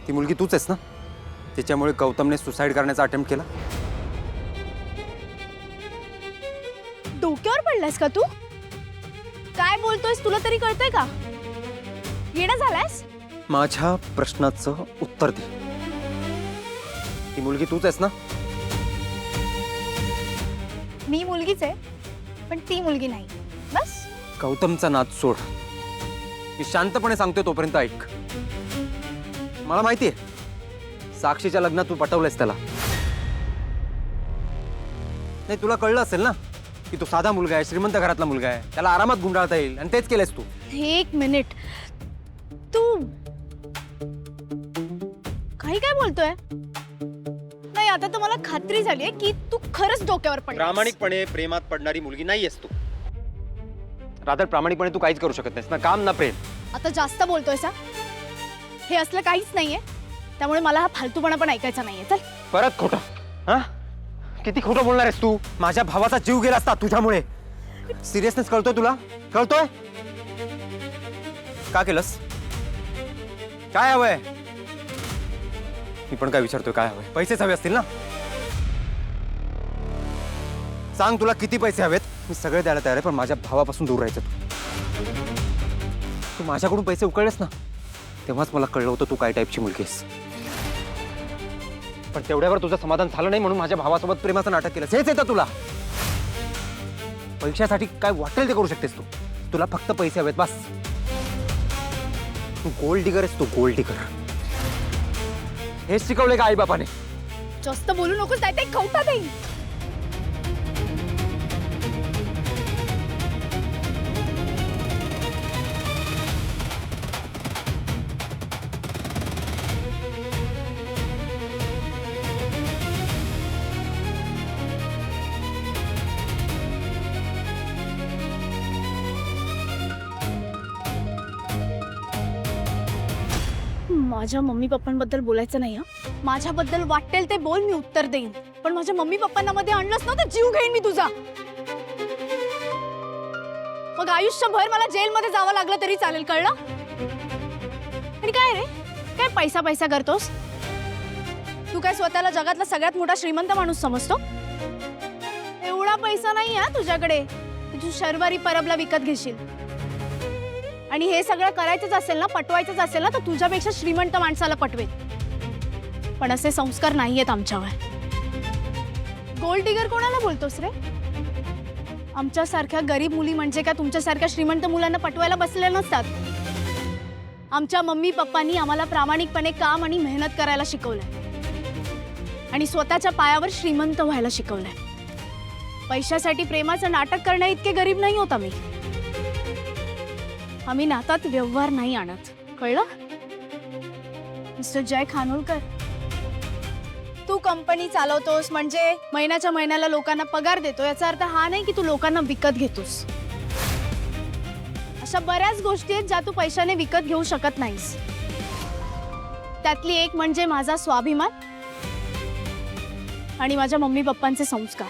ती मुलगी तूच आहेस ना, तिच्यामुळे गौतमने सुसाईड करण्याचा अटेम्प्ट केला. डोक्यावर पडलास का तू? काय बोलतोयस तुला तरी कळतंय का? येणं झालायस? माझ्या प्रश्नाचं उत्तर दे. ती मुलगी तूच आहेस ना? मी मुलगीच आहे, पण ती मुलगी नाही. बस. गौतमचा नाद सोड. मी शांतपणे सांगतोय तोपर्यंत ऐक. मला माहितीये साक्षीच्या लग्नात तू पटवलंयस त्याला. नाही, तुला कळलं असेल ना की तो साधा मुलगा आहे, श्रीमंत घरातला मुलगा आहे, त्याला आरामात गुंडाळता येईल, आणि तेच केलंस तू. एक मिनिट, तू काही काय बोलतोय? नाही, आता तर मला खात्री झाली आहे की तू खरंच डोक्यावर पडला. प्रामाणिकपणे प्रेमात पडणारी मुलगी नाहीयेस तू. रादर प्रामाणिकपणे तू काहीच करू शकत नाहीस ना, काम ना प्रेम. आता जास्त बोलतोयस. हे असलं काहीच नाहीये, त्यामुळे मला हा फालतूपणा पण ऐकायचा नाहीये. चल. परत खोटं. हा, किती खोटं बोलणार आहेस तू? माझ्या भावाचा जीव गेला असता तुझ्यामुळे. सिरियसनेस कळतोय तुला? कळतोय? का केलंस? काय हवंय? मी पण काय विचारतोय, काय हवंय? पैसेच हवे असतील ना? सांग, तुला किती पैसे हवेत? मी सगळे द्यायला तयार आहे, पण माझ्या भावापासून दूर राहायचं. तू माझ्याकडून पैसे उकळलेस ना, तेव्हाच मला कळलं होतं तू काय टाईपची मुलगी आहेस. पण तेवढ्यावर तुझं समाधान झालं नाही म्हणून माझ्या भावासोबत प्रेमाचं नाटक केलं. हेच येतं तुला. पैशासाठी काय वाटेल ते करू शकतेस तू. तुला फक्त पैसे हवेत, बस. तू गोल्ड डिगर आहेस, तू गोल्ड डिगर. हेच शिकवले का आई बापाने? जास्त बोलू नकोस, नाही ते खवटा देईन. माझ्या मम्मी पप्पांबद्दल बोलायचं नाही. माझ्याबद्दल वाटेल ते बोल, मी उत्तर देईन. पण माझ्या मम्मी पप्पांना मध्ये आणलंस ना तर जीव घेईन मी तुझा. मग आयुष्यभर मला जेलमध्ये जावं लागलं तरी चालेल, कळलं? आणि काय रे, काय पैसा पैसा करतोस? तू काय स्वतःला जगातला सगळ्यात मोठा श्रीमंत माणूस समजतो? एवढा पैसा नाही आहे तुझ्याकडे, तू शर्वरी परबला विकत घेशील. आणि हे सगळं करायचंच असेल ना, पटवायचंच असेल ना, तर तुझ्यापेक्षा श्रीमंत माणसाला पटवेल. पण असे संस्कार नाहीयेत आमच्यावर. गोल्ड डिगर कोणाला बोलतोस रे? आमच्यासारख्या गरीब मुली म्हणजे काय तुमच्यासारख्या श्रीमंत मुलांना पटवायला बसलेल्या नसतात. आमच्या मम्मी पप्पांनी आम्हाला प्रामाणिकपणे काम आणि मेहनत करायला शिकवलंय आणि स्वतःच्या पायावर श्रीमंत व्हायला शिकवलंय. पैशासाठी प्रेमाचं नाटक करण्या इतके गरीब नाही होत आम्ही. आम्ही नातात व्यवहार नाही आणत, कळलं? मिस्टर जय खानोलकर, तू कंपनी चालवतोस म्हणजे महिन्याच्या महिन्याला लोकांना पगार देतो, याचा अर्थ हा नाही की तू लोकांना विकत घेतोस. अशा बऱ्याच गोष्टी आहेत ज्या तू पैशाने विकत घेऊ शकत नाहीस. त्यातली एक म्हणजे माझा स्वाभिमान आणि माझ्या मम्मी पप्पांचे संस्कार.